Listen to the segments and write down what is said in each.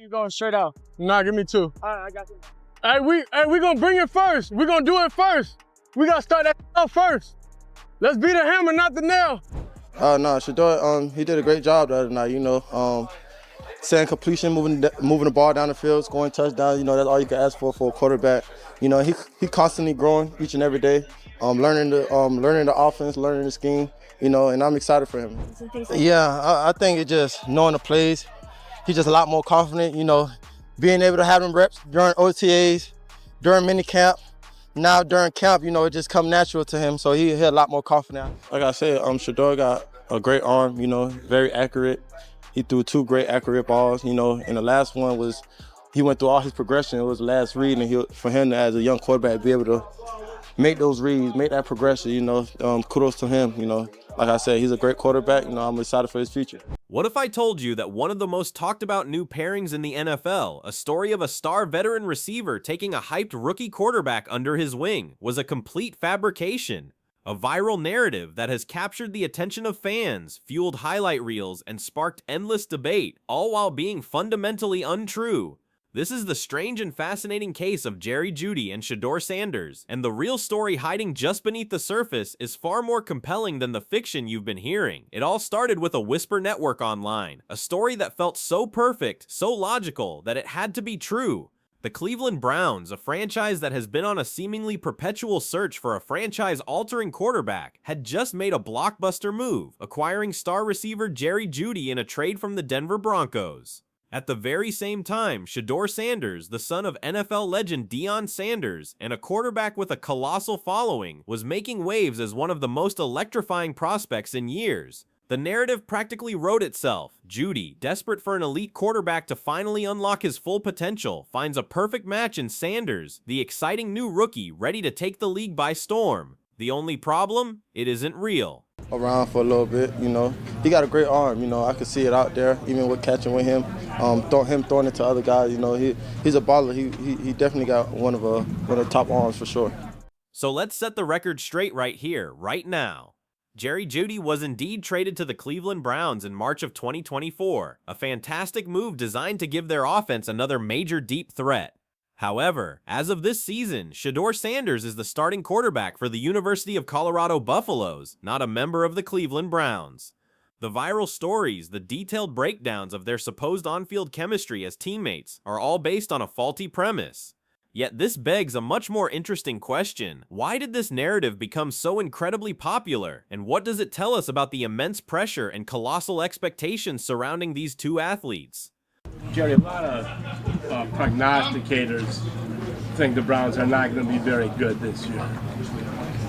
You going straight out. Nah, give me 2. All right, I got you. Hey, we gonna bring it first. We gonna do it first. We gotta start that out first. Let's beat the hammer, not the nail. No, Shedeur, he did a great job the other night, you know. Setting completion, moving the ball down the field, scoring touchdowns, you know, that's all you can ask for a quarterback. You know, he constantly growing each and every day, learning the offense, learning the scheme, you know, and I'm excited for him. Yeah, I think it's just knowing the plays. He's just a lot more confident, you know, being able to have them reps during OTAs, during mini camp. Now during camp, you know, it just come natural to him, so he's a lot more confident. Like I said, Shedeur got a great arm, you know, very accurate. He threw 2 great accurate balls, you know, and the last one was, he went through all his progression. It was the last read, and for him as a young quarterback, be able to make those reads, make that progression, you know, kudos to him, you know. Like I said, he's a great quarterback, you know, I'm excited for his future. What if I told you that one of the most talked about new pairings in the NFL, a story of a star veteran receiver taking a hyped rookie quarterback under his wing, was a complete fabrication? A viral narrative that has captured the attention of fans, fueled highlight reels, and sparked endless debate, all while being fundamentally untrue. This is the strange and fascinating case of Jerry Jeudy and Shedeur Sanders, and the real story hiding just beneath the surface is far more compelling than the fiction you've been hearing. It all started with a whisper network online, a story that felt so perfect, so logical, that it had to be true. The Cleveland Browns, a franchise that has been on a seemingly perpetual search for a franchise-altering quarterback, had just made a blockbuster move, acquiring star receiver Jerry Jeudy in a trade from the Denver Broncos. At the very same time, Shedeur Sanders, the son of NFL legend Deion Sanders, and a quarterback with a colossal following, was making waves as one of the most electrifying prospects in years. The narrative practically wrote itself. Jeudy, desperate for an elite quarterback to finally unlock his full potential, finds a perfect match in Sanders, the exciting new rookie ready to take the league by storm. The only problem? It isn't real. Around for a little bit, you know. He got a great arm, you know. I could see it out there, even with catching with him. Throwing it to other guys, you know. He's a baller. He definitely got one of the top arms for sure. So let's set the record straight right here, right now. Jerry Jeudy was indeed traded to the Cleveland Browns in March of 2024, a fantastic move designed to give their offense another major deep threat. However, as of this season, Shedeur Sanders is the starting quarterback for the University of Colorado Buffaloes, not a member of the Cleveland Browns. The viral stories, the detailed breakdowns of their supposed on-field chemistry as teammates, are all based on a faulty premise. Yet this begs a much more interesting question. Why did this narrative become so incredibly popular, and what does it tell us about the immense pressure and colossal expectations surrounding these two athletes? Jerry, a lot of prognosticators think the Browns are not going to be very good this year.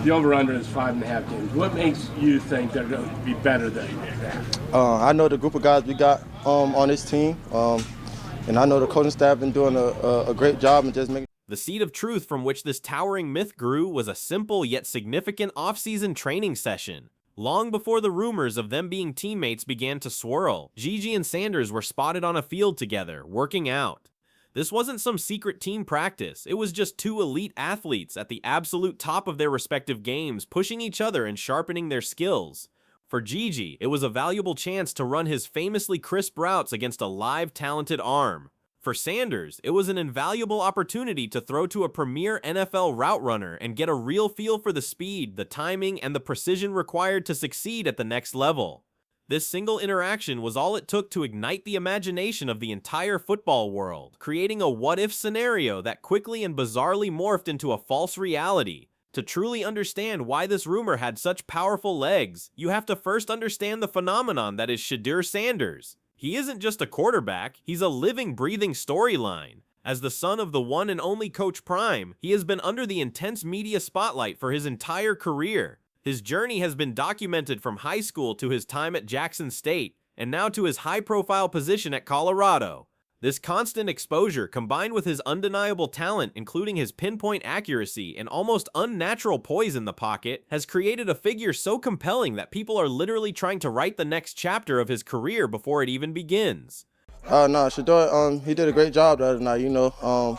The over-under is 5.5 games. What makes you think they're going to be better than that? I know the group of guys we got on this team, and I know the coaching staff been doing a great job and just making. The seed of truth from which this towering myth grew was a simple yet significant off-season training session. Long before the rumors of them being teammates began to swirl, Jeudy and Sanders were spotted on a field together, working out. This wasn't some secret team practice, it was just two elite athletes at the absolute top of their respective games, pushing each other and sharpening their skills. For Jeudy, it was a valuable chance to run his famously crisp routes against a live, talented arm. For Sanders, it was an invaluable opportunity to throw to a premier NFL route runner and get a real feel for the speed, the timing, and the precision required to succeed at the next level. This single interaction was all it took to ignite the imagination of the entire football world, creating a what-if scenario that quickly and bizarrely morphed into a false reality. To truly understand why this rumor had such powerful legs, you have to first understand the phenomenon that is Shedeur Sanders. He isn't just a quarterback, he's a living, breathing storyline. As the son of the one and only Coach Prime, he has been under the intense media spotlight for his entire career. His journey has been documented from high school to his time at Jackson State, and now to his high-profile position at Colorado. This constant exposure, combined with his undeniable talent, including his pinpoint accuracy and almost unnatural poise in the pocket, has created a figure so compelling that people are literally trying to write the next chapter of his career before it even begins. No, Shedeur, he did a great job the other night, you know.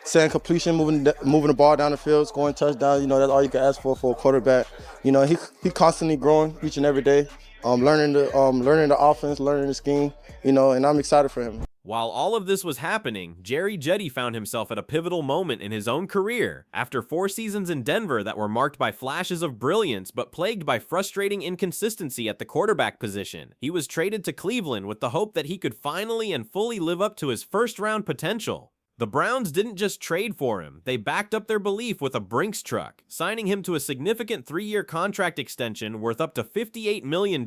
Setting completion, moving the ball down the field, scoring touchdowns, you know, that's all you can ask for a quarterback. You know, he constantly growing each and every day, learning the offense, learning the scheme, you know, and I'm excited for him. While all of this was happening, Jerry Jeudy found himself at a pivotal moment in his own career. After 4 seasons in Denver that were marked by flashes of brilliance but plagued by frustrating inconsistency at the quarterback position, he was traded to Cleveland with the hope that he could finally and fully live up to his first-round potential. The Browns didn't just trade for him, they backed up their belief with a Brinks truck, signing him to a significant 3-year contract extension worth up to $58 million.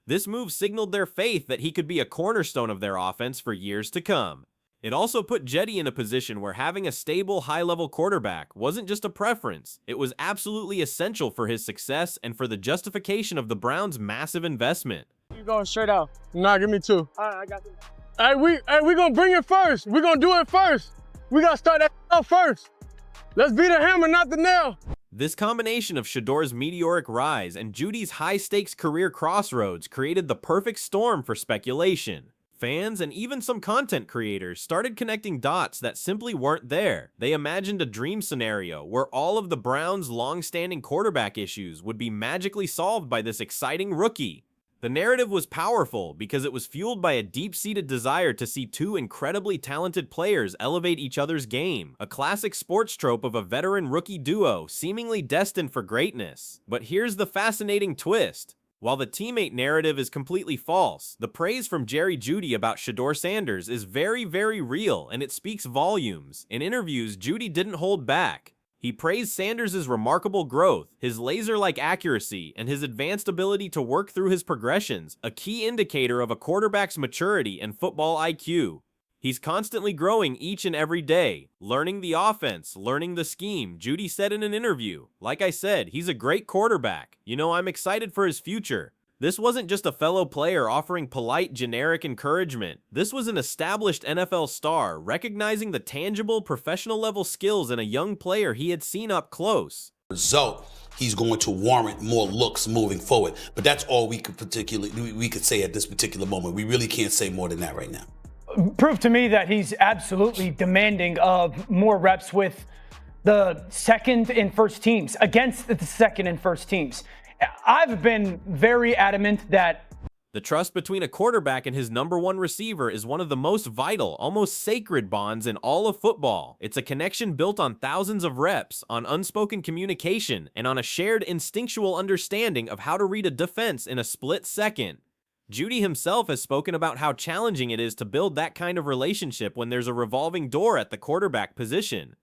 This move signaled their faith that he could be a cornerstone of their offense for years to come. It also put Jeudy in a position where having a stable, high-level quarterback wasn't just a preference, it was absolutely essential for his success and for the justification of the Browns' massive investment. You going straight out? Nah, give me 2. All right, I got you. We gonna bring it first. We gonna do it first. We gotta start that out first. Let's beat the hammer, not the nail. This combination of Shedeur's meteoric rise and Jeudy's high-stakes career crossroads created the perfect storm for speculation. Fans and even some content creators started connecting dots that simply weren't there. They imagined a dream scenario where all of the Browns' long-standing quarterback issues would be magically solved by this exciting rookie. The narrative was powerful because it was fueled by a deep-seated desire to see 2 incredibly talented players elevate each other's game, a classic sports trope of a veteran-rookie duo seemingly destined for greatness. But here's the fascinating twist. While the teammate narrative is completely false, the praise from Jerry Jeudy about Shedeur Sanders is very, very real, and it speaks volumes. In interviews, Jeudy didn't hold back. He praised Sanders' remarkable growth, his laser-like accuracy, and his advanced ability to work through his progressions, a key indicator of a quarterback's maturity and football IQ. He's constantly growing each and every day, learning the offense, learning the scheme, Jeudy said in an interview. Like I said, he's a great quarterback. You know, I'm excited for his future. This wasn't just a fellow player offering polite, generic encouragement. This was an established NFL star, recognizing the tangible, professional-level skills in a young player he had seen up close. Result, he's going to warrant more looks moving forward. But that's all we could say at this particular moment. We really can't say more than that right now. Proof to me that he's absolutely demanding of more reps with the second and first teams, against the second and first teams. I've been very adamant that the trust between a quarterback and his #1 receiver is one of the most vital, almost sacred bonds in all of football. It's a connection built on thousands of reps, on unspoken communication, and on a shared instinctual understanding of how to read a defense in a split second. Jeudy himself has spoken about how challenging it is to build that kind of relationship when there's a revolving door at the quarterback position.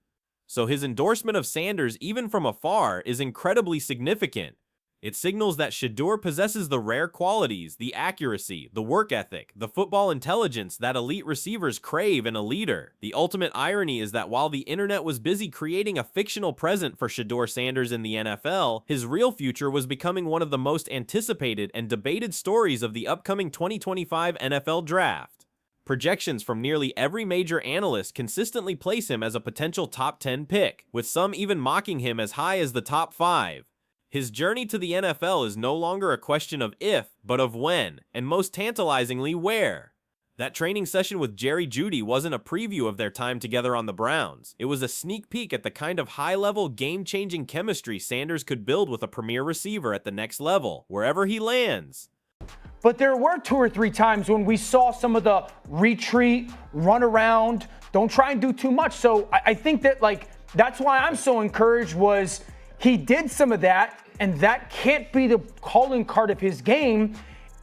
So his endorsement of Sanders, even from afar, is incredibly significant. It signals that Shedeur possesses the rare qualities, the accuracy, the work ethic, the football intelligence that elite receivers crave in a leader. The ultimate irony is that while the internet was busy creating a fictional present for Shedeur Sanders in the NFL, his real future was becoming one of the most anticipated and debated stories of the upcoming 2025 NFL Draft. Projections from nearly every major analyst consistently place him as a potential top 10 pick, with some even mocking him as high as the top 5. His journey to the NFL is no longer a question of if, but of when, and most tantalizingly, where. That training session with Jerry Jeudy wasn't a preview of their time together on the Browns. It was a sneak peek at the kind of high-level, game-changing chemistry Sanders could build with a premier receiver at the next level, wherever he lands. But there were 2 or 3 times when we saw some of the retreat, run around, don't try and do too much. So I think that, that's why I'm so encouraged was he did some of that, and that can't be the calling card of his game.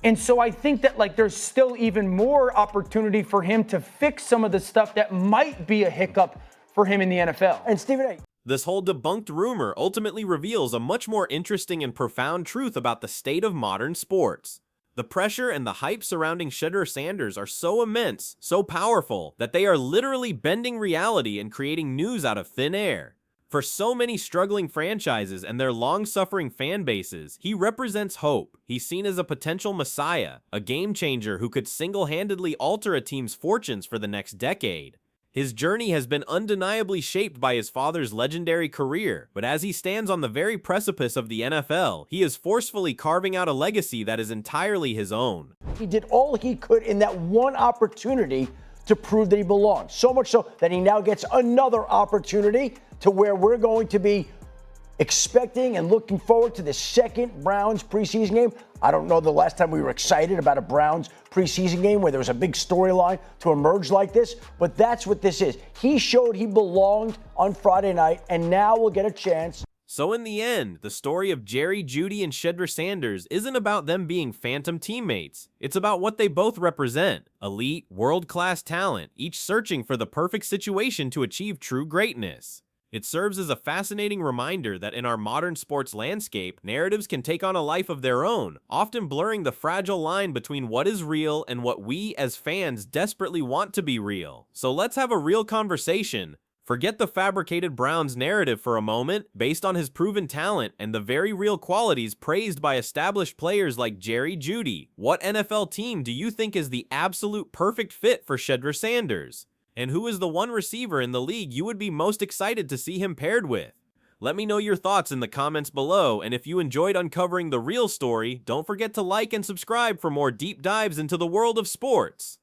And so I think that there's still even more opportunity for him to fix some of the stuff that might be a hiccup for him in the NFL. And Stephen A. This whole debunked rumor ultimately reveals a much more interesting and profound truth about the state of modern sports. The pressure and the hype surrounding Shedeur Sanders are so immense, so powerful, that they are literally bending reality and creating news out of thin air. For so many struggling franchises and their long-suffering fan bases, he represents hope. He's seen as a potential messiah, a game-changer who could single-handedly alter a team's fortunes for the next decade. His journey has been undeniably shaped by his father's legendary career, but as he stands on the very precipice of the NFL, he is forcefully carving out a legacy that is entirely his own. He did all he could in that one opportunity to prove that he belongs. So much so that he now gets another opportunity to where we're going to be expecting and looking forward to the second Browns preseason game. I don't know the last time we were excited about a Browns preseason game where there was a big storyline to emerge like this, but that's what this is. He showed he belonged on Friday night, and now we'll get a chance. So in the end, the story of Jerry Jeudy and Shedeur Sanders isn't about them being phantom teammates. It's about what they both represent. Elite, world-class talent, each searching for the perfect situation to achieve true greatness. It serves as a fascinating reminder that in our modern sports landscape, narratives can take on a life of their own, often blurring the fragile line between what is real and what we as fans desperately want to be real. So let's have a real conversation. Forget the fabricated Browns narrative for a moment. Based on his proven talent and the very real qualities praised by established players like Jerry Jeudy, what NFL team do you think is the absolute perfect fit for Shedeur Sanders? And who is the one receiver in the league you would be most excited to see him paired with? Let me know your thoughts in the comments below, and if you enjoyed uncovering the real story, don't forget to like and subscribe for more deep dives into the world of sports.